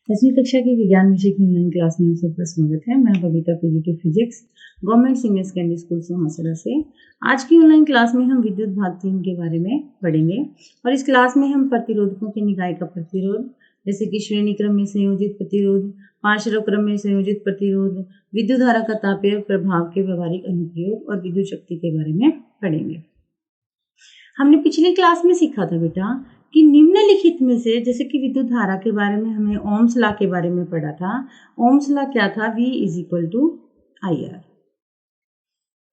10वीं कक्षा की विज्ञान विषय की ऑनलाइन क्लास में आप सबका स्वागत है। मैं Babita PGT physics government senior secondary school Sohasra से। आज की ऑनलाइन क्लास में हम विद्युत भाग 3 के बारे में पढ़ेंगे और इस क्लास में हम प्रतिरोधकों के निकाय का प्रतिरोध, जैसे कि श्रेणी क्रम में संयोजित प्रतिरोध, पार्श्व क्रम में संयोजित प्रतिरोध, विद्युत धारा का तापीय प्रभाव के व्यवहारिक अनुप्रयोग और विद्युत शक्ति के बारे में पढ़ेंगे। हमने पिछली क्लास में सीखा था बेटा कि निम्नलिखित में से, जैसे कि विद्युत धारा के बारे में हमने ओम्स लॉ के बारे में पढ़ा था। ओम्स लॉ क्या था? V = IR।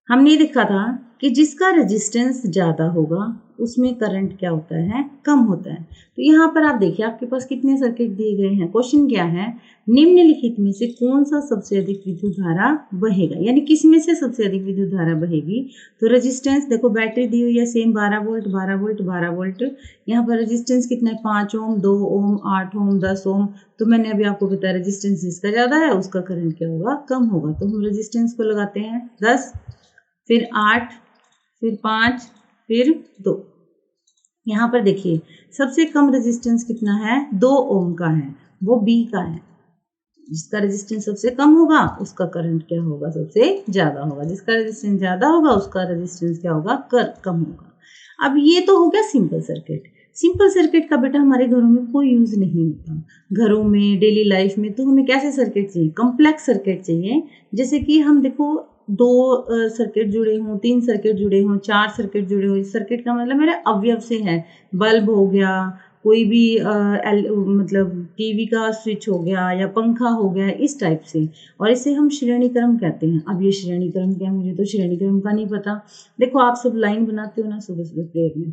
हमने देखा था कि जिसका रेजिस्टेंस ज़्यादा होगा उसमें करंट क्या होता है? कम होता है। तो यहाँ पर आप देखिए, आपके पास कितने सर्किट दिए गए हैं। क्वेश्चन क्या है? निम्नलिखित में से कौन सा सबसे अधिक विद्युत धारा बहेगा, यानी किस में से सबसे अधिक विद्युत धारा बहेगी। तो रेजिस्टेंस देखो, बैटरी दी हुई है सेम 12 वोल्ट 12 वोल्ट 12 वोल्ट। यहाँ पर रेजिस्टेंस कितना है? 5 ओम, 2 ओम, 8 ओम, 10 ओम। तो मैंने अभी आपको बताया रेजिस्टेंस जिसका ज़्यादा है उसका करंट क्या होगा? कम होगा। तो हम रेजिस्टेंस को लगाते हैं 10, फिर 8, फिर 5, फिर 2। यहाँ पर देखिए सबसे कम रेजिस्टेंस कितना है? 2 ओम का है, वो बी का है। जिसका रेजिस्टेंस सबसे कम होगा उसका करंट क्या होगा? सबसे ज़्यादा होगा। जिसका रेजिस्टेंस ज़्यादा होगा उसका रेजिस्टेंस क्या होगा? कम होगा। अब ये तो हो गया सिंपल सर्किट। सिंपल सर्किट का बेटा हमारे घरों में कोई यूज़ नहीं होता। घरों में डेली लाइफ में तो हमें कैसे सर्किट चाहिए? कम्प्लेक्स सर्किट चाहिए। जैसे कि हम देखो 2 सर्किट जुड़े हों, 3 सर्किट जुड़े हों, 4 सर्किट जुड़े हों। सर्किट का मतलब मेरे अवयव से है। बल्ब हो गया, कोई भी मतलब टीवी का स्विच हो गया या पंखा हो गया, इस टाइप से। और इसे हम श्रेणी क्रम कहते हैं। अब ये श्रेणी क्रम क्या है? मुझे तो श्रेणी क्रम का नहीं पता। देखो आप सब लाइन बनाते हो ना सुबह सुबह प्रेयर में।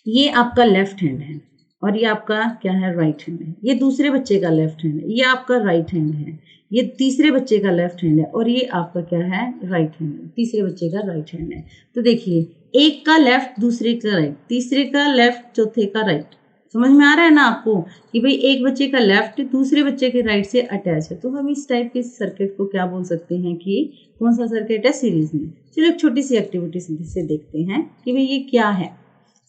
ये आपका लेफ्ट हैंड है और ये आपका क्या है? राइट हैंड है। ये दूसरे बच्चे का लेफ्ट हैंड है, ये आपका राइट हैंड है। ये तीसरे बच्चे का लेफ्ट हैंड है और ये आपका क्या है? राइट हैंड है। तीसरे बच्चे का राइट हैंड है। तो देखिए, एक का लेफ्ट, दूसरे का राइट, तीसरे का लेफ्ट, चौथे का राइट। समझ में आ रहा है ना आपको कि भाई एक बच्चे का लेफ्ट दूसरे बच्चे के राइट से अटैच है। तो हम इस टाइप के सर्किट को क्या बोल सकते हैं कि कौन सा सर्किट है? सीरीज में। चलो एक छोटी सी एक्टिविटी से देखते हैं कि भाई ये क्या है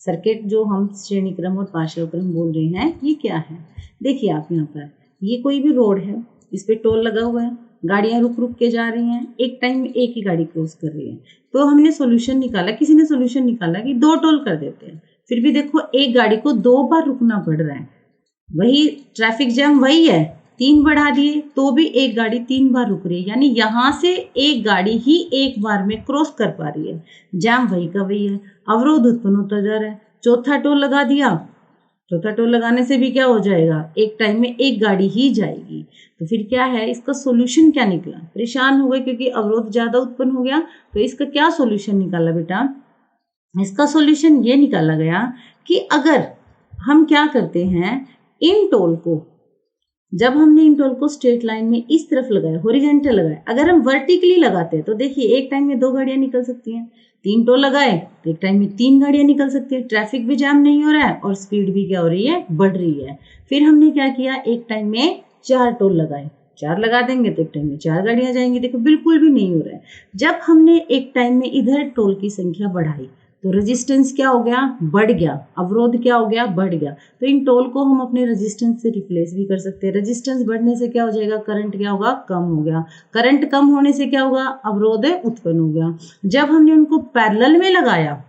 सर्किट जो हम श्रेणी क्रम और पार्श्व क्रम बोल रहे हैं, ये क्या है। देखिए आप यहाँ पर, ये कोई भी रोड है, इस पे टोल लगा हुआ है, गाड़ियाँ रुक रुक के जा रही हैं, एक टाइम में एक ही गाड़ी क्रॉस कर रही है। तो हमने सोल्यूशन निकाला, किसी ने सोल्यूशन निकाला कि 2 टोल कर देते हैं। फिर भी देखो एक गाड़ी को 2 बार रुकना पड़ रहा है। वही ट्रैफिक जैम वही है, 3 बढ़ा दिए तो भी एक गाड़ी 3 बार रुक रही है, यानी यहाँ से एक गाड़ी ही एक बार में क्रॉस कर पा रही है। जैम वही का वही है, अवरोध उत्पन्न होता जा रहा है। चौथा टोल लगा दिया, चौथा टोल लगाने से भी क्या हो जाएगा? एक टाइम में एक गाड़ी ही जाएगी। तो फिर क्या है, इसका सोल्यूशन क्या निकला? परेशान हो गए क्योंकि अवरोध ज़्यादा उत्पन्न हो गया। तो इसका क्या सोल्यूशन निकाला बेटा? इसका सोल्यूशन ये निकाला गया कि अगर हम क्या करते हैं, इन टोल को, जब हमने इन टोल को स्ट्रेट लाइन में इस तरफ लगाया, हॉरिजॉन्टल लगाया, अगर हम वर्टिकली लगाते हैं तो देखिए एक टाइम में 2 गाड़ियां निकल सकती हैं। 3 टोल लगाए तो एक टाइम में 3 गाड़ियां निकल सकती है। ट्रैफिक भी जाम नहीं हो रहा है और स्पीड भी क्या हो रही है? बढ़ रही है। फिर हमने क्या किया, एक टाइम में 4 टोल लगाए। 4 लगा देंगे तो एक टाइम में 4 गाड़ियां जाएंगी। देखो बिल्कुल भी नहीं हो रहा है। जब हमने एक टाइम में इधर टोल की संख्या बढ़ाई तो रेजिस्टेंस क्या हो गया? बढ़ गया। अवरोध क्या हो गया? बढ़ गया। तो इन टोल को हम अपने रेजिस्टेंस से रिप्लेस भी कर सकते हैं। रेजिस्टेंस बढ़ने से क्या हो जाएगा? करंट क्या होगा? कम हो गया। करंट कम होने से क्या होगा? अवरोध उत्पन्न हो गया। जब हमने उनको पैरेलल में लगाया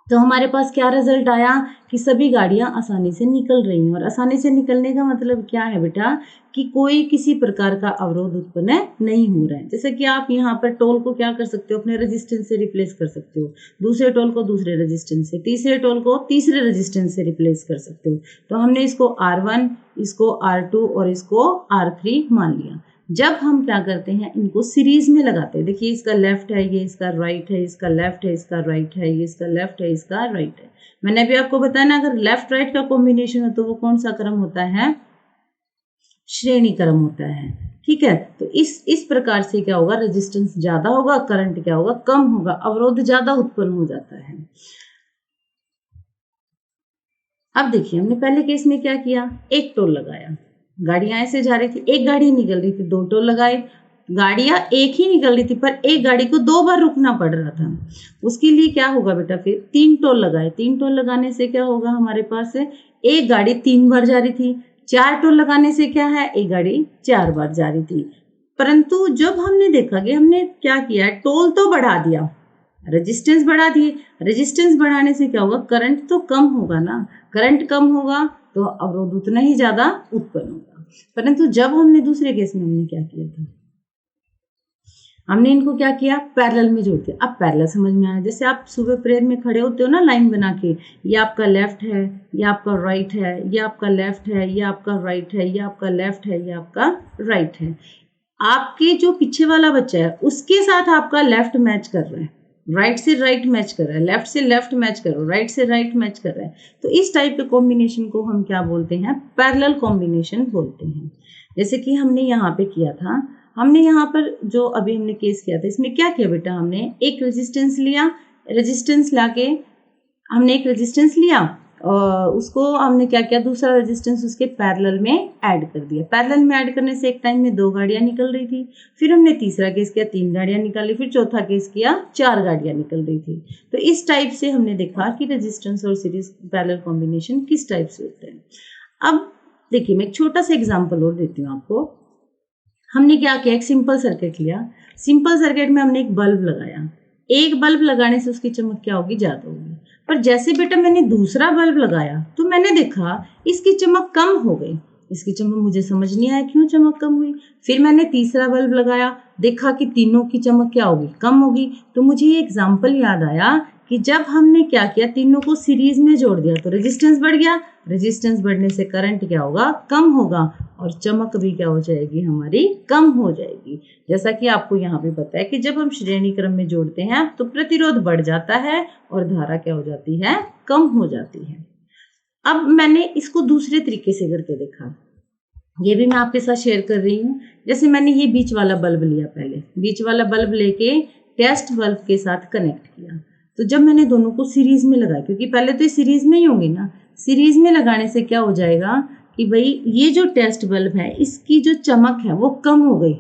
तो हमारे पास क्या रिजल्ट आया कि सभी गाड़ियां आसानी से निकल रही हैं। और आसानी से निकलने का मतलब क्या है बेटा? कि कोई किसी प्रकार का अवरोध उत्पन्न नहीं हो रहा है। जैसे कि आप यहाँ पर टोल को क्या कर सकते हो? अपने रेजिस्टेंस से रिप्लेस कर सकते हो। दूसरे टोल को दूसरे रेजिस्टेंस से, तीसरे टोल को तीसरे रेजिस्टेंस से रिप्लेस कर सकते हो। तो हमने इसको R1, इसको R2 और इसको R3 मान लिया। जब हम क्या करते हैं, इनको सीरीज में लगाते हैं। देखिए इसका लेफ्ट है, ये इसका राइट है, इसका लेफ्ट है, इसका राइट है, ये इसका लेफ्ट है, इसका राइट है। मैंने अभी आपको बताया ना, अगर लेफ्ट राइट का कॉम्बिनेशन हो तो वो कौन सा क्रम होता है? श्रेणी क्रम होता है। ठीक है, तो इस प्रकार से क्या होगा? रेजिस्टेंस ज्यादा होगा, करंट क्या होगा? कम होगा, अवरोध ज्यादा उत्पन्न हो जाता है। अब देखिए हमने पहले केस में क्या किया, एक टोल लगाया, गाड़ियां ऐसे जा रही थी, एक गाड़ी निकल रही थी, 2 टोल लगाए, गाड़ियां एक ही निकल रही थी पर एक गाड़ी को 2 बार रुकना पड़ रहा था। उसके लिए क्या होगा बेटा? फिर 3 टोल लगाए। 3 टोल लगाने से क्या होगा? हमारे पास एक गाड़ी 3 बार जा रही थी, 4 टोल लगाने से क्या है, एक गाड़ी 4 बार जा रही थी। परंतु जब हमने देखा कि हमने क्या किया, टोल तो बढ़ा दिया, रेजिस्टेंस बढ़ा दिए, रेजिस्टेंस बढ़ाने से क्या होगा, करंट तो कम होगा ना, करंट कम होगा तो अवरोध उतना ही ज्यादा उत्पन्न होगा। परंतु जब हमने दूसरे केस में हमने क्या किया था, हमने इनको क्या किया, पैरेलल में जोड़ दिया। अब पैरेलल समझ में आया, जैसे आप सुबह प्रेयर में खड़े होते हो ना लाइन बना के, ये आपका लेफ्ट है, ये आपका राइट है, ये आपका लेफ्ट है, ये आपका राइट है, ये आपका लेफ्ट है, ये आपका राइट है। आपके जो पीछे वाला बच्चा है उसके साथ आपका लेफ्ट मैच कर रहा है, राइट से राइट मैच कर रहा है, लेफ्ट से लेफ्ट मैच कर रहा है, राइट से राइट मैच कर रहा है। तो इस टाइप के कॉम्बिनेशन को हम क्या बोलते हैं, पैरेलल कॉम्बिनेशन बोलते हैं। जैसे कि हमने यहाँ पे किया था, हमने यहाँ पर जो अभी हमने केस किया था, इसमें क्या किया बेटा, हमने एक रेजिस्टेंस लिया, रेजिस्टेंस लाके हमने एक रेजिस्टेंस लिया और उसको हमने क्या किया, दूसरा रेजिस्टेंस उसके पैरेलल में ऐड कर दिया। पैरेलल में ऐड करने से एक टाइम में 2 गाड़ियां निकल रही थी, फिर हमने तीसरा केस किया 3 गाड़ियां निकाली, फिर चौथा केस किया 4 गाड़ियां निकल रही थी। तो इस टाइप से हमने देखा कि रेजिस्टेंस और सीरीज पैरेलल कॉम्बिनेशन किस टाइप से होते हैं। अब देखिए मैं एक छोटा सा एग्जाम्पल और देती हूँ आपको। हमने क्या किया, एक सिंपल सर्किट लिया, सिंपल सर्किट में हमने एक बल्ब लगाया, एक बल्ब लगाने से उसकी चमक क्या होगी, ज्यादा होगी। पर जैसे बेटा मैंने दूसरा बल्ब लगाया तो मैंने देखा इसकी चमक कम हो गई, इसकी चमक मुझे समझ नहीं आया क्यों चमक कम हुई। फिर मैंने तीसरा बल्ब लगाया, देखा कि तीनों की चमक क्या होगी, कम होगी। तो मुझे ये एग्जाम्पल याद आया कि जब हमने क्या किया, तीनों को सीरीज में जोड़ दिया तो रेजिस्टेंस बढ़ गया, रेजिस्टेंस बढ़ने से करंट क्या होगा, कम होगा और चमक भी क्या हो जाएगी, हमारी कम हो जाएगी। जैसा कि आपको यहाँ पे पता है कि जब हम श्रेणी क्रम में जोड़ते हैं तो प्रतिरोध बढ़ जाता है और धारा क्या हो जाती है, कम हो जाती है। अब मैंने इसको दूसरे तरीके से करके देखा, ये भी मैं आपके साथ शेयर कर रही हूँ। जैसे मैंने ये बीच वाला बल्ब लिया, पहले बीच वाला बल्ब लेके टेस्ट बल्ब के साथ कनेक्ट किया। तो जब मैंने दोनों को सीरीज में लगाया, क्योंकि पहले तो ये सीरीज में ही होंगे ना, सीरीज में लगाने से क्या हो जाएगा कि भाई ये जो टेस्ट बल्ब है इसकी जो चमक है वो कम हो गई।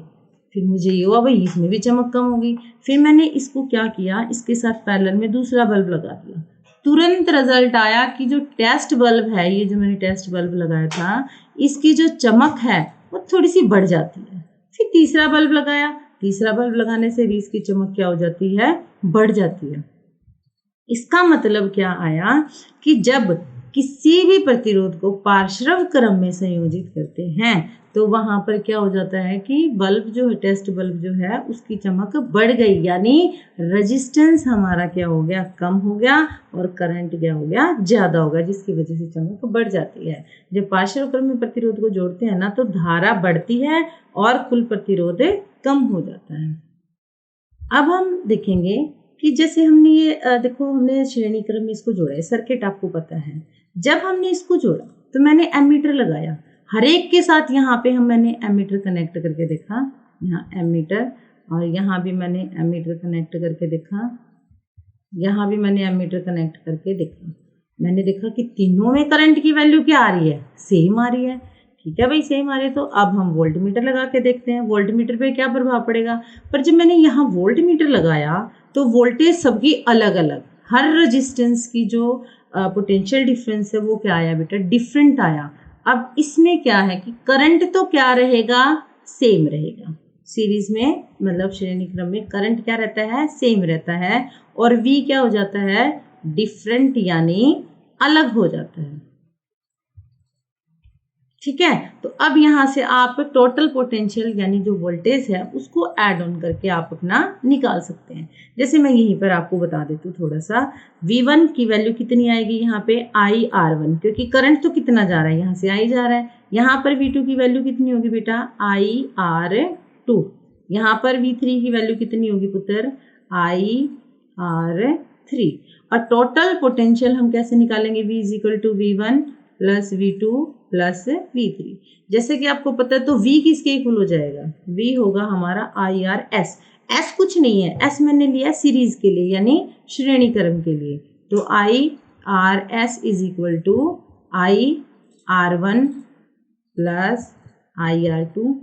फिर मुझे ये हुआ भाई इसमें भी चमक कम हो गई। फिर मैंने इसको क्या किया, इसके साथ पैरेलल में दूसरा बल्ब लगा दिया। तुरंत रिजल्ट आया कि जो टेस्ट बल्ब है, ये जो मैंने टेस्ट बल्ब लगाया था, इसकी जो चमक है वो थोड़ी सी बढ़ जाती है। फिर तीसरा बल्ब लगाया, तीसरा बल्ब लगाने से भी इसकी चमक क्या हो जाती है, बढ़ जाती है। इसका मतलब क्या आया कि जब किसी भी प्रतिरोध को पार्श्व क्रम में संयोजित करते हैं तो वहां पर क्या हो जाता है कि बल्ब जो है, टेस्ट बल्ब जो है, उसकी चमक बढ़ गई, यानी रेजिस्टेंस हमारा क्या हो गया, कम हो गया और करंट क्या हो गया, ज्यादा हो गया, जिसकी वजह से चमक बढ़ जाती है। जब पार्श्व क्रम में प्रतिरोध को जोड़ते हैं ना तो धारा बढ़ती है और कुल प्रतिरोध कम हो जाता है। अब हम देखेंगे कि जैसे हमने ये देखो, हमने श्रेणी क्रम में इसको जोड़ा है, सर्किट आपको पता है। जब हमने इसको जोड़ा तो मैंने एमीटर लगाया, हर एक के साथ यहाँ पे मैंने एमीटर कनेक्ट करके देखा, यहाँ एमीटर, और यहाँ भी मैंने एमीटर कनेक्ट करके देखा, यहाँ भी मैंने एमीटर कनेक्ट करके देखा। मैंने देखा कि तीनों में करंट की वैल्यू क्या आ रही है, सेम आ रही है। ठीक है भाई, सेम आ रही है। तो अब हम वोल्ट मीटर लगा के देखते हैं वोल्ट मीटर पे क्या प्रभाव पड़ेगा। पर जब मैंने यहाँ वोल्ट मीटर लगाया तो वोल्टेज सबकी अलग अलग, हर रेजिस्टेंस की जो पोटेंशियल डिफरेंस है वो क्या आया बेटा, डिफरेंट आया। अब इसमें क्या है कि करंट तो क्या रहेगा, सेम रहेगा। सीरीज में मतलब श्रेणी क्रम में करंट क्या रहता है, सेम रहता है, और V क्या हो जाता है, डिफरेंट यानी अलग हो जाता है। ठीक है, तो अब यहाँ से आप टोटल पोटेंशियल यानी जो वोल्टेज है उसको ऐड ऑन करके आप अपना निकाल सकते हैं। जैसे मैं यहीं पर आपको बता देती हूँ थोड़ा सा, V1 की वैल्यू कितनी आएगी यहाँ पे, IR1, क्योंकि करंट तो कितना जा रहा है, यहाँ से I जा रहा है। यहाँ पर V2 की वैल्यू कितनी होगी बेटा, IR2। यहाँ पर V3 की वैल्यू कितनी होगी पुत्र, IR3। और टोटल पोटेंशियल हम कैसे निकालेंगे, V is equal to V1 plus V2 plus V3। जैसे कि आपको पता है तो V किसके इक्वल हो जाएगा, V होगा हमारा IRS। S कुछ नहीं है, S मैंने लिया सीरीज के लिए यानी श्रेणी क्रम के लिए। तो IRS is equal to IR1 plus IR2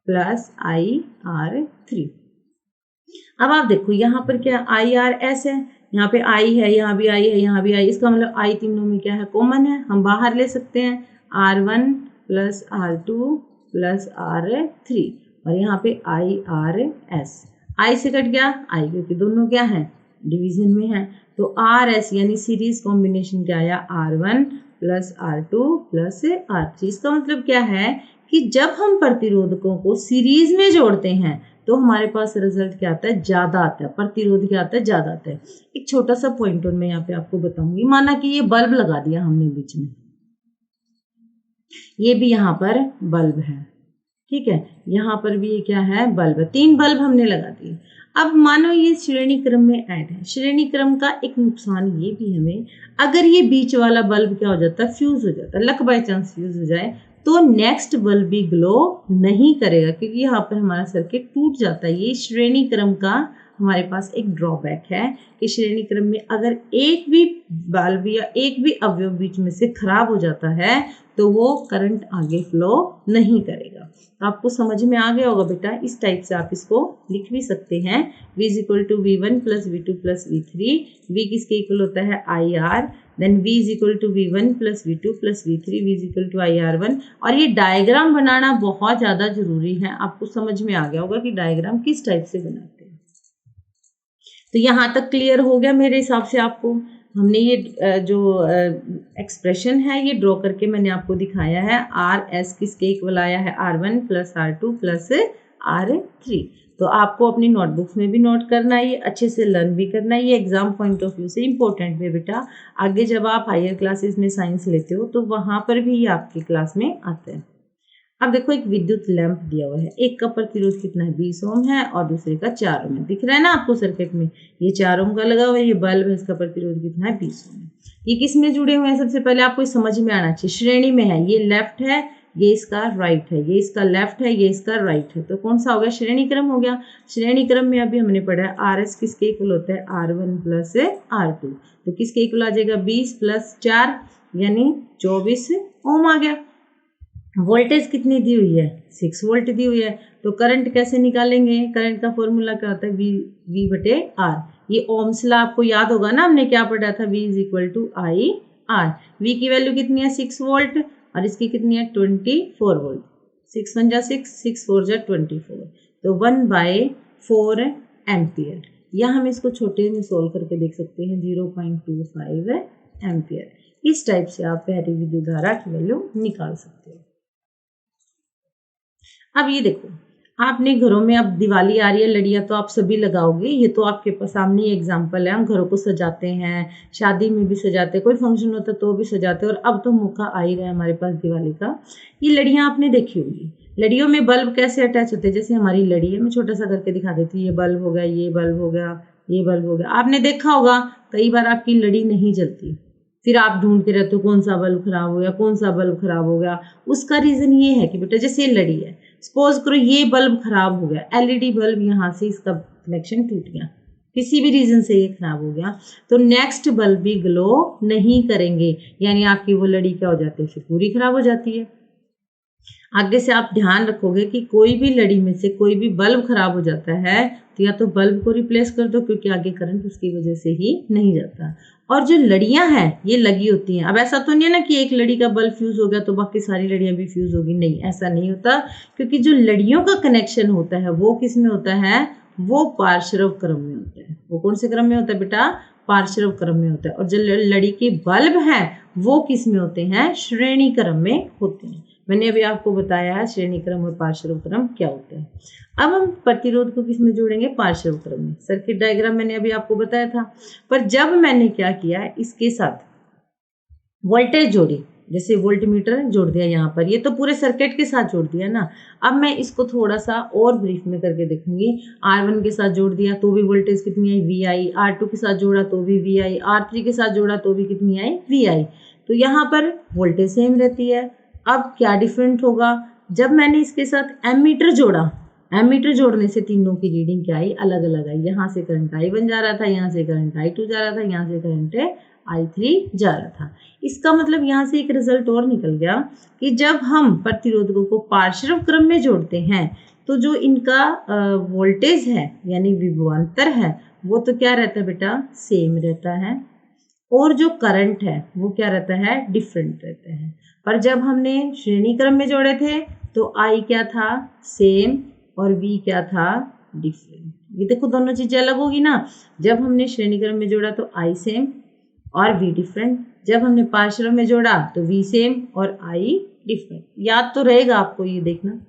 plus IR3। अब आप देखो यहाँ पर क्या IRS है, यहाँ पे I है, यहाँ भी I है, यहाँ भी I, इसका मतलब I तीनों में क्या है, कॉमन है, हम बाहर ले सकते हैं। R1 plus R2 plus R3 और यहाँ पे IRS। I से कट गया I क्योंकि दोनों क्या है डिवीजन में है, तो RS यानी सीरीज कॉम्बिनेशन क्या आया R1 plus R2 plus R3। इसका मतलब क्या है कि जब हम प्रतिरोधकों को सीरीज में जोड़ते हैं तो हमारे पास रिजल्ट क्या आता है, ज्यादा आता है, प्रतिरोध क्या आता है, ज्यादा आता है। एक छोटा सा पॉइंट और मैं यहाँ पे आपको बताऊंगी। माना कि ये बल्ब लगा दिया हमने बीच में, ये भी यहाँ पर बल्ब है, ठीक है, यहाँ पर भी ये क्या है बल्ब है, 3 बल्ब हमने लगा दिए। अब मानो ये श्रेणी क्रम में ऐड है। श्रेणी क्रम का एक नुकसान ये भी हमें, अगर ये बीच वाला बल्ब क्या हो जाता है, फ्यूज हो जाता है, लक बाय चांस फ्यूज हो जाए तो नेक्स्ट बल्ब भी ग्लो नहीं करेगा क्योंकि यहाँ पर हमारा सर्किट टूट जाता है। ये श्रेणी क्रम का हमारे पास एक ड्रॉबैक है कि श्रेणी क्रम में अगर एक भी बल्ब या एक भी अवयव बीच में से खराब हो जाता है तो वो करंट आगे फ्लो नहीं करेगा। तो आपको समझ में आ गया होगा बेटा, इस टाइप से आप इसको लिख भी सकते हैं। V is equal to V1 plus V2 plus V3। V किसके इक्वल होता है IR, then V is equal to V1 plus V2 plus V3, V is equal to IR1। और ये डायग्राम बनाना बहुत ज़्यादा जरूरी है। आपको समझ में आ गया होगा कि डायग्राम किस टाइप से बनाते हैं। तो यहाँ तक क्लियर हो गया मेरे हिसाब से आपको। हमने ये जो एक्सप्रेशन है ये ड्रॉ करके मैंने आपको दिखाया है। RS किसके इक्वल आया है, R1 plus R2 plus R3। तो आपको अपनी नोटबुक्स में भी नोट करना है, ये अच्छे से लर्न भी करना है। ये एग्जाम पॉइंट ऑफ व्यू से इम्पोर्टेंट है बेटा। आगे जब आप हायर क्लासेस में साइंस लेते हो तो वहाँ पर भी ये आपकी क्लास में आता है। अब देखो एक विद्युत लैंप दिया हुआ है, एक का प्रतिरोध कितना है 20 ओम है और दूसरे का 4 ओम है। दिख रहा है ना आपको सर्किट में, ये 4 ओम का लगा हुआ है, ये बल्ब है, इसका प्रतिरोध कितना है 20 ओम है। ये किस में जुड़े हुए हैं, सबसे पहले आपको समझ में आना चाहिए। श्रेणी में है, ये लेफ्ट है, ये इसका राइट है, ये इसका लेफ्ट है, ये इसका राइट है, तो कौन सा हो गया, श्रेणी क्रम हो गया। श्रेणी क्रम में अभी हमने पढ़ा है RS किसके इक्वल होता है R1 प्लस R2, तो किसके इक्वल आ जाएगा 20 प्लस 4 यानी 24 ओम आ गया। वोल्टेज कितनी दी हुई है 6 वोल्ट दी हुई है, तो करंट कैसे निकालेंगे, करंट का फॉर्मूला क्या होता है V बटे R। ये ओम्स लॉ आपको याद होगा ना, हमने क्या पढ़ा था, V is equal to I R। V की वैल्यू कितनी है 6 वोल्ट और इसकी कितनी है 24 वोल्ट। 6 1 जा 6, 6 4 जा 24, तो 1/4 एम्पियर। या हम इसको छोटे में सोल्व करके देख सकते हैं 0.25 एम्पियर। इस टाइप से आप पहली विद्युत धारा की वैल्यू निकाल सकते हो। अब ये देखो, आपने घरों में, अब दिवाली आ रही है, लड़ियाँ तो आप सभी लगाओगे, ये तो आपके पास सामने ही एग्जाम्पल है। हम घरों को सजाते हैं, शादी में भी सजाते हैं, कोई फंक्शन होता है तो भी सजाते हैं, और अब तो मौका आ ही रहा है हमारे पास दिवाली का। ये लड़ियाँ आपने देखी होंगी, लड़ियों में बल्ब कैसे अटैच होते हैं, जैसे हमारी लड़ी है, मैं छोटा सा करके दिखा देती हूँ। ये बल्ब हो गया, ये बल्ब हो गया, ये बल्ब हो गया। आपने देखा होगा कई बार आपकी लड़ी नहीं जलती, फिर आप ढूंढते रहते हो कौन सा बल्ब खराब हो गया, कौन सा बल्ब खराब हो गया। उसका रीजन ये है कि बेटा जैसे ये लड़ी है, सपोज करो ये बल्ब खराब हो गया, LED बल्ब यहाँ से इसका कनेक्शन टूट गया, किसी भी रीजन से ये खराब हो गया, तो नेक्स्ट बल्ब भी ग्लो नहीं करेंगे, यानी आपकी वो लड़ी क्या हो जाती है, फिर पूरी खराब हो जाती है। आगे से आप ध्यान रखोगे कि कोई भी लड़ी में से कोई भी बल्ब खराब हो जाता है तो या तो बल्ब को रिप्लेस कर दो, क्योंकि आगे करंट उसकी वजह से ही नहीं जाता। और जो लड़ियां हैं ये लगी होती हैं, अब ऐसा तो नहीं है ना कि एक लड़ी का बल्ब फ्यूज हो गया तो बाकी सारी लड़ियां भी फ्यूज होगी, नहीं ऐसा नहीं होता, क्योंकि जो लड़ियों का कनेक्शन होता है वो किस में होता है, वो पार्श्व क्रम में होता है। वो कौन से क्रम में होता है बेटा, पार्श्व क्रम में होता है। और जो लड़ी के बल्ब हैं वो किस में होते हैं, श्रेणी क्रम में होते हैं। मैंने अभी आपको बताया है श्रेणी क्रम और पार्श्व क्रम क्या होता है। अब हम प्रतिरोध को किस में जोड़ेंगे, पार्श्व क्रम में। सर्किट डायग्राम मैंने अभी आपको बताया था, पर जब मैंने क्या किया, इसके साथ वोल्टेज जोड़ी, जैसे वोल्ट मीटर जोड़ दिया यहाँ पर, ये तो पूरे सर्किट के साथ जोड़ दिया ना। अब मैं इसको थोड़ा सा और ब्रीफ में करके देखूंगी। R1 के साथ जोड़ दिया तो भी वोल्टेज कितनी आई, VI। R2 के साथ जोड़ा तो भी VI। R3 के साथ जोड़ा तो भी कितनी आई, VI। तो यहाँ पर वोल्टेज सेम रहती है। अब क्या डिफरेंट होगा, जब मैंने इसके साथ एमीटर जोड़ा, एमीटर जोड़ने से तीनों की रीडिंग क्या आई, अलग अलग आई। यहाँ से करंट I1 जा रहा था, यहाँ से करंट I2 जा रहा था, यहाँ से करंट I3 जा रहा था। इसका मतलब यहाँ से एक रिजल्ट और निकल गया कि जब हम प्रतिरोधकों को पार्श्व क्रम में जोड़ते हैं तो जो इनका वोल्टेज है यानी विभवांतर है वो तो क्या रहता है बेटा, सेम रहता है। और जो करंट है वो क्या रहता है, डिफरेंट रहता है। पर जब हमने श्रेणी क्रम में जोड़े थे तो आई क्या था, सेम, और वी क्या था, डिफरेंट। ये देखो दोनों चीजें अलग होगी ना। जब हमने श्रेणी क्रम में जोड़ा तो आई सेम और वी डिफरेंट, जब हमने पार्शियल में जोड़ा तो वी सेम और आई डिफरेंट। याद तो रहेगा आपको, ये देखना।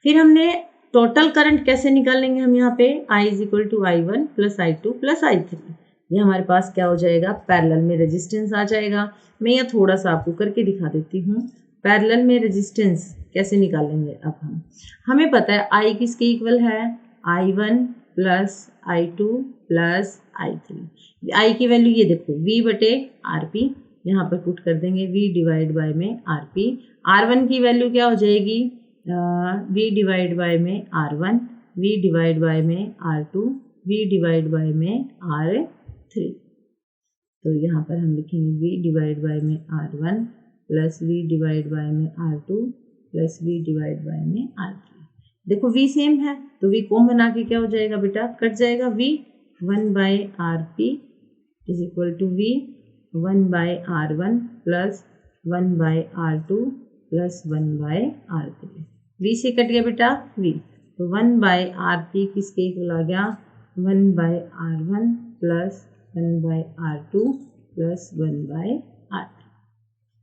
फिर हमने टोटल करंट कैसे निकालेंगे, हम यहाँ पे I is equal to I1 plus I2 plus I3। ये हमारे पास क्या हो जाएगा, पैरेलल में रेजिस्टेंस आ जाएगा। मैं ये थोड़ा सा आपको करके दिखा देती हूँ। पैरेलल में रेजिस्टेंस कैसे निकालेंगे अब हमें पता है I किसके इक्वल है, I1 plus I2 plus I3। I की वैल्यू ये देखो V बटे RP, यहाँ पर पुट कर देंगे V डिवाइड बाय में RP। R1 की वैल्यू क्या हो जाएगी, V डिवाइड बाय में R1, V डिवाइड बाय में R2, V डिवाइड बाय में R3। तो यहाँ पर हम लिखेंगे V डिवाइड बाय में R1 plus V divide by में R2 plus V divide by में R3। देखो V सेम है तो V कॉमन बना के क्या हो जाएगा बेटा, कट जाएगा। V 1 by RP is equal to V 1 by R1 plus 1 by R2 plus 1 by R3। V से कट गया बेटा V, तो 1 बाय RP किसके इक्वल आ गया, 1 by R1 plus 1 by R2 plus 1 by R3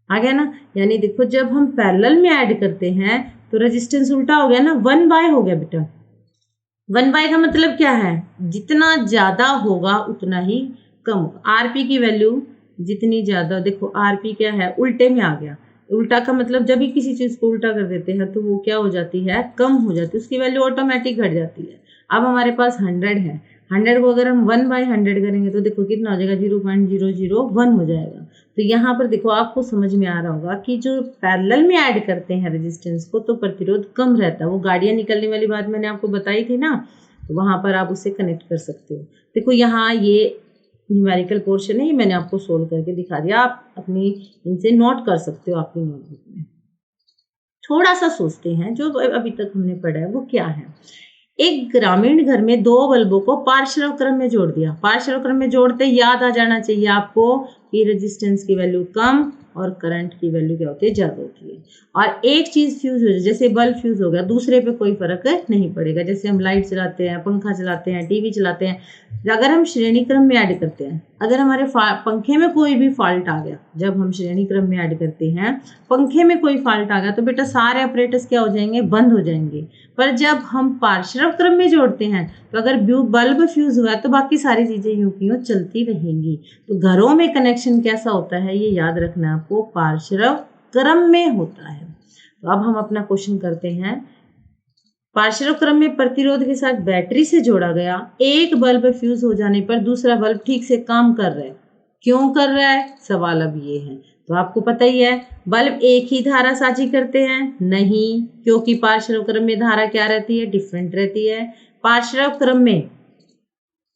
आ गया ना। यानी देखो जब हम पैरेलल में ऐड करते हैं तो रेजिस्टेंस उल्टा हो गया ना, 1 बाय हो गया बेटा। 1 बाय का मतलब क्या है, जितना ज्यादा होगा उतना ही कम होगा। RP की वैल्यू जितनी ज्यादा, देखो RP क्या है, उल्टे में आ गया। उल्टा का मतलब जब भी किसी चीज को उल्टा कर देते हैं तो वो क्या हो जाती है, कम हो जाती है, उसकी वैल्यू ऑटोमेटिक घट जाती है। अब हमारे पास 100 है, 100 को अगर हम 1 बाय 100 करेंगे तो देखो कितना हो जाएगा, 0.001 हो जाएगा। तो यहाँ पर देखो आपको समझ में आ रहा होगा कि जो पैरेलल में ऐड करते हैं रेजिस्टेंस को तो प्रतिरोध कम रहता है। वो गाड़ियाँ निकलने वाली बात मैंने आपको बताई थी ना, तो वहाँ पर आप उसे कनेक्ट कर सकते हो। देखो यहाँ ये न्यूमेरिकल पोर्शन है, ये मैंने आपको सोल्व करके दिखा दिया, आप अपनी इनसे नोट कर सकते हो अपनी नोटबुक में। थोड़ा सा सोचते हैं जो अभी तक हमने पढ़ा है वो क्या है। एक ग्रामीण घर में 2 बल्बों को पार्शियल क्रम में जोड़ दिया। पार्शियल क्रम में जोड़ते याद आ जाना चाहिए आपको कि रेजिस्टेंस की वैल्यू कम और करंट की वैल्यू क्या होती है, ज्यादा होती है। और एक चीज फ्यूज हो जाए, जैसे बल्ब फ्यूज हो गया, दूसरे पे कोई फर्क नहीं पड़ेगा। जैसे हम लाइट चलाते हैं, पंखा चलाते हैं, टीवी चलाते हैं, अगर हम श्रेणी क्रम में ऐड करते हैं, अगर हमारे पंखे में कोई भी फॉल्ट आ गया, जब हम श्रेणी क्रम में ऐड करते हैं पंखे में कोई फॉल्ट आ गया तो बेटा सारे ऑपरेटर्स क्या हो जाएंगे, बंद हो जाएंगे। पर जब हम पार्शियल क्रम में जोड़ते हैं तो अगर बल्ब फ्यूज हुआ है तो बाकी सारी चीजें यूं की यूं चलती रहेंगी। तो घरों में कनेक्शन कैसा होता है ये याद रखना आपको, पार्शियल क्रम में होता है। तो अब हम अपना क्वेश्चन करते हैं। पार्शियल क्रम में प्रतिरोध के साथ बैटरी से जोड़ा गया एक बल्ब फ्यूज हो जाने पर दूसरा बल्ब ठीक से काम कर रहा है। क्यों कर रहा है, सवाल अब ये है। तो आपको पता ही है बल्ब एक ही धारा साझी करते हैं, नहीं, क्योंकि पार्शियल क्रम में धारा क्या रहती है, डिफरेंट रहती है। पार्शियल क्रम में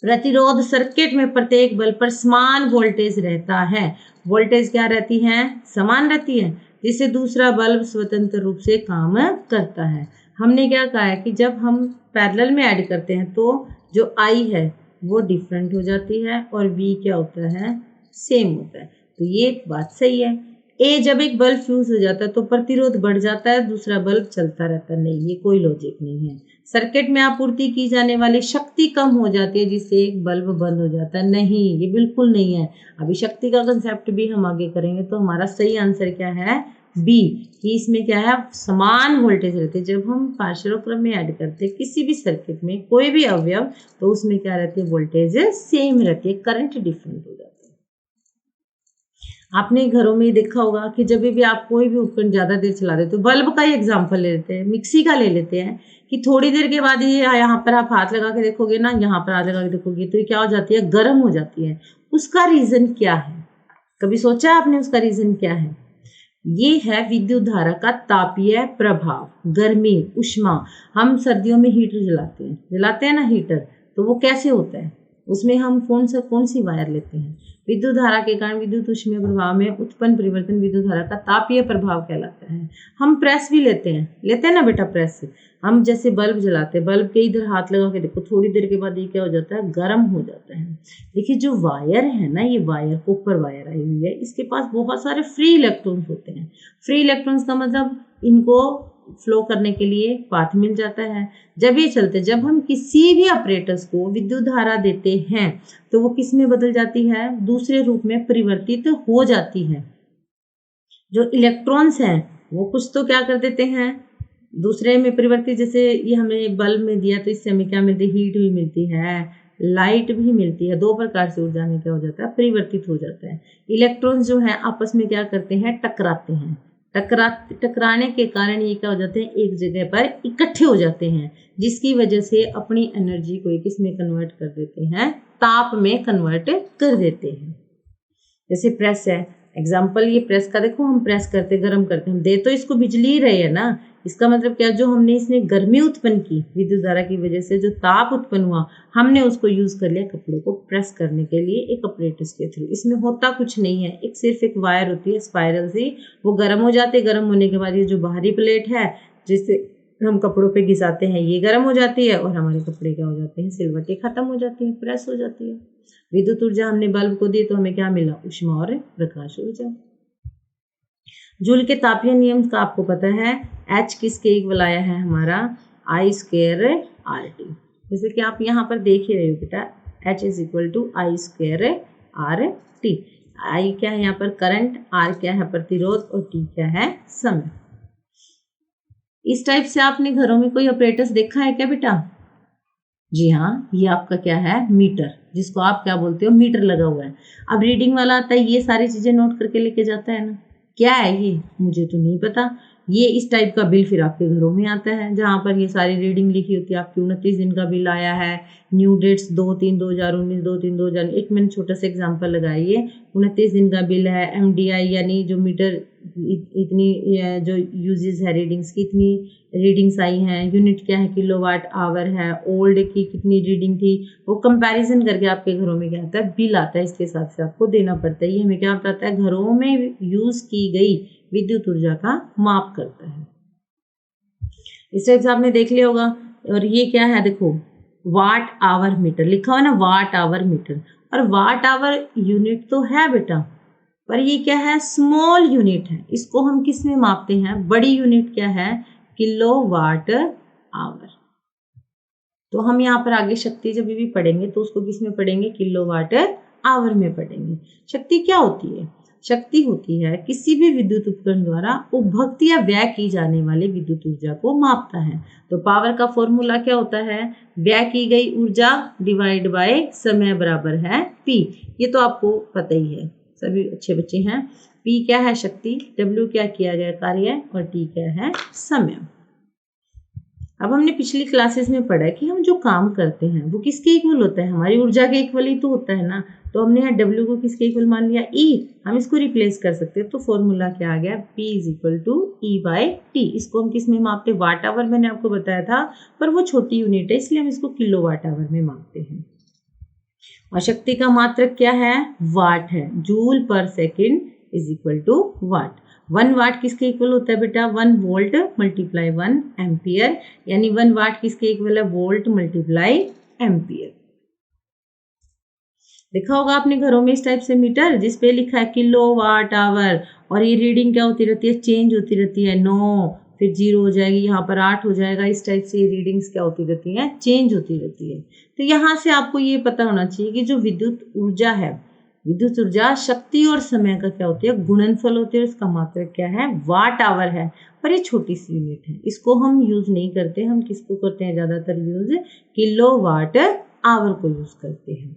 प्रतिरोध सर्किट में प्रत्येक बल्ब पर समान वोल्टेज रहता है। वोल्टेज क्या रहती है, समान रहती है, जिससे दूसरा बल्ब स्वतंत्र रूप से काम करता है। हमने क्या कहा है कि जब हम पैरेलल में ऐड करते हैं तो जो आई है वो डिफरेंट हो जाती है और वी क्या होता है, सेम होता है। तो ये बात सही है। ए जब एक बल्ब फ्यूज हो जाता है तो प्रतिरोध बढ़ जाता है, दूसरा बल्ब चलता रहता है, नहीं, ये कोई लॉजिक नहीं है। सर्किट में आपूर्ति की जाने वाली शक्ति कम हो जाती है जिससे एक बल्ब बंद हो जाता है, नहीं, ये बिल्कुल नहीं है। अभी शक्ति का कंसेप्ट भी हम आगे करेंगे। तो हमारा सही आंसर क्या है, बी, कि इसमें क्या है, समान वोल्टेज रहते हैं। जब हम पार्शियल क्रम में ऐड करते हैं किसी भी सर्किट में कोई भी अवयव तो उसमें क्या रहती है, वोल्टेज सेम रहती है, करंट डिफरेंट हो जाता है। आपने घरों में देखा होगा कि जब भी आप कोई भी उपकरण ज्यादा देर चला देते हो, बल्ब का ही एग्जांपल ले लेते हैं, मिक्सी का ले लेते हैं, कि थोड़ी देर के बाद ये यहाँ पर आप हाथ लगा के देखोगे ना, यहाँ पर हाथ लगा के देखोगे तो ये क्या हो जाती है, गर्म हो जाती है। उसका रीजन क्या है, कभी सोचा आपने उसका रीजन क्या है? ये है विद्युत धारा का तापीय प्रभाव, गर्मी, उष्मा। हम सर्दियों में हीटर जलाते हैं ना हीटर, तो वो कैसे होता है, उसमें हम कौन सी वायर लेते हैं? विद्युत धारा के कारण विद्युत ऊष्मीय प्रभाव में उत्पन्न परिवर्तन विद्युत धारा का तापीय प्रभाव कहलाता है। हम प्रेस भी लेते हैं ना बेटा, प्रेस से हम जैसे बल्ब जलाते हैं, बल्ब के इधर हाथ लगा के देखो, थोड़ी देर के बाद ये क्या हो जाता है, गर्म हो जाता है। देखिए जो वायर है ना, ये वायर कॉपर वायर आई हुई है, इसके पास बहुत सारे फ्री इलेक्ट्रॉन्स होते हैं। फ्री इलेक्ट्रॉन्स का मतलब इनको फ्लो करने के लिए पाथ मिल जाता है। जब हम किसी भी ऑपरेटर्स को विद्युत धारा देते हैं तो वो किस में बदल जाती है? दूसरे रूप में परिवर्तित हो जाती है। जो इलेक्ट्रॉन्स हैं वो कुछ तो क्या कर देते हैं, दूसरे में परिवर्तित। जैसे ये हमें बल्ब में दिया तो इससे हमें क्या मिलती है? हीट भी मिलती है, लाइट भी मिलती है। दो प्रकार से ऊर्जा में क्या हो जाता है? परिवर्तित हो जाता है। इलेक्ट्रॉन्स जो है आपस में क्या करते हैं? टकराते हैं। टकराने के कारण ये क्या हो जाते हैं? एक जगह पर इकट्ठे हो जाते हैं, जिसकी वजह से अपनी एनर्जी को किस में कन्वर्ट कर देते हैं? ताप में कन्वर्ट कर देते हैं। जैसे प्रेस है, एग्जाम्पल ये प्रेस का देखो, हम प्रेस करते गर्म करते, हम दे तो इसको बिजली ही रहे है ना। इसका मतलब क्या? जो हमने इसमें गर्मी उत्पन्न की विद्युत धारा की वजह से, जो ताप उत्पन्न हुआ, हमने उसको यूज कर लिया कपड़ों को प्रेस करने के लिए एक ऑपरेटर्स के थ्रू। इसमें होता कुछ नहीं है, सिर्फ एक वायर होती है स्पाइरल सी, वो गर्म हो जाते। गर्म होने के बाद ये जो बाहरी प्लेट है जिससे हम कपड़ों पे घिसाते हैं, ये गर्म हो जाती है और हमारे कपड़े क्या हो जाते हैं? सिलवटें खत्म हो जाती हैं, प्रेस हो जाती है। विद्युत ऊर्जा हमने बल्ब को दी तो हमें क्या मिला? ऊष्मा और प्रकाश ऊर्जा। जूल के तापीय नियम का आपको पता है, H किसके इक्वल आया है हमारा? I² RT। जैसे कि आप यहाँ पर देख ही रहे हो बेटा, H is equal to I² RT। I क्या है यहाँ पर? करंट, R क्या है? प्रतिरोध, और T क्या है? समय। इस टाइप से आपने घरों में कोई ऑपरेटर्स देखा है क्या बेटा? जी हाँ, ये आपका क्या है? मीटर, जिसको आप क्या बोलते हो? मीटर लगा हुआ है। अब रीडिंग वाला आता है, ये सारी चीजें नोट करके लेके जाता है ना। क्या है ये? मुझे तो नहीं पता। ये इस टाइप का बिल फिर आपके घरों में आता है, जहाँ पर ये सारी रीडिंग लिखी होती है। आपकी 29 दिन का बिल आया है, न्यू डेट्स 2/3/2019, 2/3/2000। एक मैंने छोटा सा एग्जांपल लगाइए, 29 दिन का बिल है। MDI यानी जो मीटर इतनी जो यूजेस है रीडिंग्स की, इतनी रीडिंग्स आई हैं। यूनिट क्या है? किलोवाट आवर है। ओल्ड की कितनी रीडिंग थी, वो कंपैरिजन करके आपके घरों में क्या आता है? बिल आता है। इसके हिसाब से आपको देना पड़ता है। ये हमें क्या बताता है? घरों में यूज की गई विद्युत ऊर्जा का माप करता है। इस टाइप से आपने देख लिया होगा। और ये क्या है? देखो, वाट आवर मीटर लिखा हुआ ना, वाट आवर मीटर। और वाट आवर यूनिट तो है बेटा, पर ये क्या है? स्मॉल यूनिट है। इसको हम किस में मापते हैं? बड़ी यूनिट क्या है? Kilowatt hour. तो हम यहाँ पर आगे शक्ति जब भी पढ़ेंगे तो उसको किस में पढ़ेंगे? किलोवाट आवर में पढ़ेंगे। शक्ति क्या होती है? शक्ति होती है किसी भी विद्युत उपकरण द्वारा उपभोग या व्यय की जाने वाली विद्युत ऊर्जा को मापता है। तो पावर का फॉर्मूला क्या होता है? व्यय की गई ऊर्जा डिवाइड बाय समय बराबर है P। ये तो आपको पता ही है, सभी अच्छे बच्चे हैं। P क्या है? शक्ति। W क्या किया गया कार्य, और T क्या है? समय। अब हमने पिछली क्लासेस में पढ़ा कि हम जो काम करते हैं वो किसके इक्वल होता है? हमारी ऊर्जा के इक्वल ही तो होता है ना। तो हमने यहाँ W को किसके इक्वल मान लिया? E। हम इसको रिप्लेस कर सकते हैं, तो फॉर्मूला क्या आ गया? P is equal to E/T। इसको हम किस में मापते हैं? वाट आवर मैंने आपको बताया था, पर वो छोटी यूनिट है इसलिए हम इसको किलोवाट आवर में मापते हैं। और शक्ति का मात्रक क्या है? वाट है। जूल पर second is equal to watt. 1 watt किसके इक्वल होता है बेटा? 1 वोल्ट मल्टीप्लाई 1 एम्पियर, यानी 1 वाट किसके इक्वल है? Volt multiply ampere. देखा होगा आपने घरों में इस टाइप से मीटर, जिसपे लिखा है किलोवाट आवर, और ये रीडिंग क्या होती रहती है? चेंज होती रहती है। 9 फिर 0 हो जाएगी, यहाँ पर 8 हो जाएगा। इस टाइप से ये रीडिंग्स क्या होती रहती हैं? चेंज होती रहती है। तो यहाँ से आपको ये पता होना चाहिए कि जो विद्युत ऊर्जा है, विद्युत ऊर्जा शक्ति और समय का क्या होती है? गुणनफल होती है। इसका मात्रक क्या है? वाट आवर है। पर ये छोटी सी यूनिट है, इसको हम यूज नहीं करते। हम किसको करते हैं ज्यादातर यूज? किलोवाट आवर को यूज करते हैं।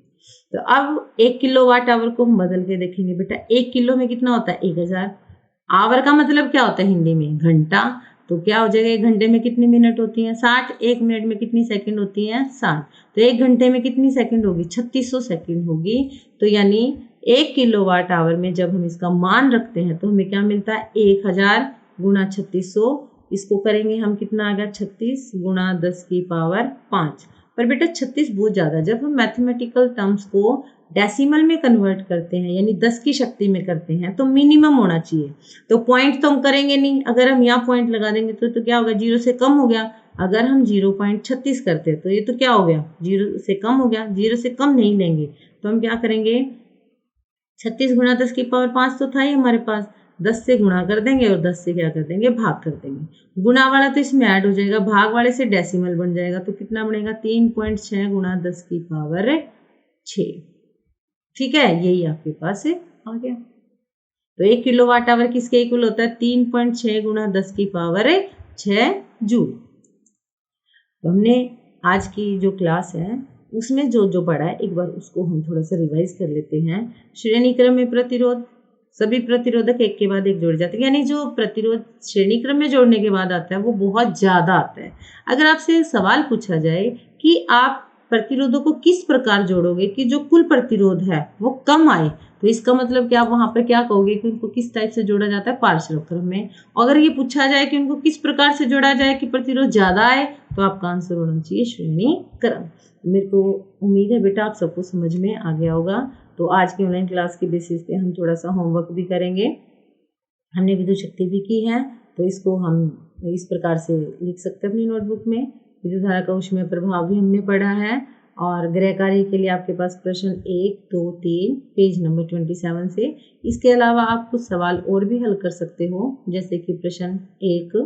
तो अब 1 किलोवाट आवर को हम बदल के देखेंगे बेटा। 1 किलो में कितना होता है? 1000। आवर का मतलब क्या होता है हिंदी में? घंटा। तो क्या हो जाएगा? 1 घंटे में कितनी मिनट होती हैं? 60। 1 मिनट में कितनी सेकंड होती हैं? 60। तो 1 घंटे में कितनी सेकंड होगी? 3600 सेकंड होगी। तो यानी 1 किलोवाट आवर में जब हम इसका मान रखते हैं तो हमें क्या मिलता है? 1000 गुणा 3600। इसको करेंगे हम, कितना आ गया? 36 गुणा 10 की पावर 5। पर बेटा 36 बहुत ज़्यादा। जब हम मैथमेटिकल टर्म्स को डेसिमल में कन्वर्ट करते हैं यानी 10 की शक्ति में करते हैं तो मिनिमम होना चाहिए। तो पॉइंट तो हम करेंगे नहीं, अगर हम यहाँ पॉइंट लगा देंगे तो क्या होगा, 0 से कम हो गया। अगर हम 0.36 करते हैं तो ये तो क्या हो गया, 0 से कम हो गया। 0 से कम नहीं लेंगे तो हम क्या करेंगे, 36 गुणा 10 की पावर 5 तो था ही हमारे पास, 10 से गुणा कर देंगे और 10 से क्या कर देंगे, भाग कर देंगे। गुणा वाला तो इसमें ऐड हो जाएगा, भाग वाले से डेसिमल बन जाएगा। तो कितना बनेगा, 3.6 गुणा 10 की पावर 6। ठीक है, यही आपके पास आ गया। तो 1 किलोवाट आवर किसके इक्वल होता है, 3.6 गुणा 10 की पावर 6 जूल। तो हमने आज की जो क्लास है उसमें जो जो पढ़ा है एक बार उसको हम थोड़ा सा रिवाइज कर लेते हैं। श्रेणी क्रम में प्रतिरोध, सभी प्रतिरोधक एक के बाद एक जोड़े जाते हैं, यानी जो प्रतिरोध श्रेणी क्रम में जोड़ने के बाद आता है वो बहुत ज़्यादा आता है। अगर आपसे सवाल पूछा जाए कि आप प्रतिरोधों को किस प्रकार जोड़ोगे कि जो कुल प्रतिरोध है वो कम आए, तो इसका मतलब कि आप वहाँ पर क्या कहोगे कि उनको किस टाइप से जोड़ा जाता है, पार्श्व क्रम में। अगर ये पूछा जाए कि उनको किस प्रकार से जोड़ा जाए कि प्रतिरोध ज़्यादा आए, तो आपका आंसर होना चाहिए श्रेणी क्रम। मेरे को उम्मीद है बेटा आप सबको समझ में आ गया होगा। तो आज की ऑनलाइन क्लास के बेसिस पे हम थोड़ा सा होमवर्क भी करेंगे। हमने विद्युत शक्ति भी की है, तो इसको हम इस प्रकार से लिख सकते हैं अपनी नोटबुक में। विद्युत धारा का ऊष्मीय प्रभाव भी हमने पढ़ा है। और गृह कार्य के लिए आपके पास प्रश्न 1, 2, 3 पेज नंबर 27 से। इसके अलावा आप कुछ सवाल और भी हल कर सकते हो, जैसे कि प्रश्न 1,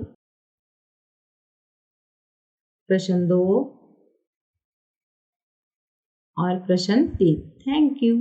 प्रश्न 2 और प्रश्न 3। Thank you.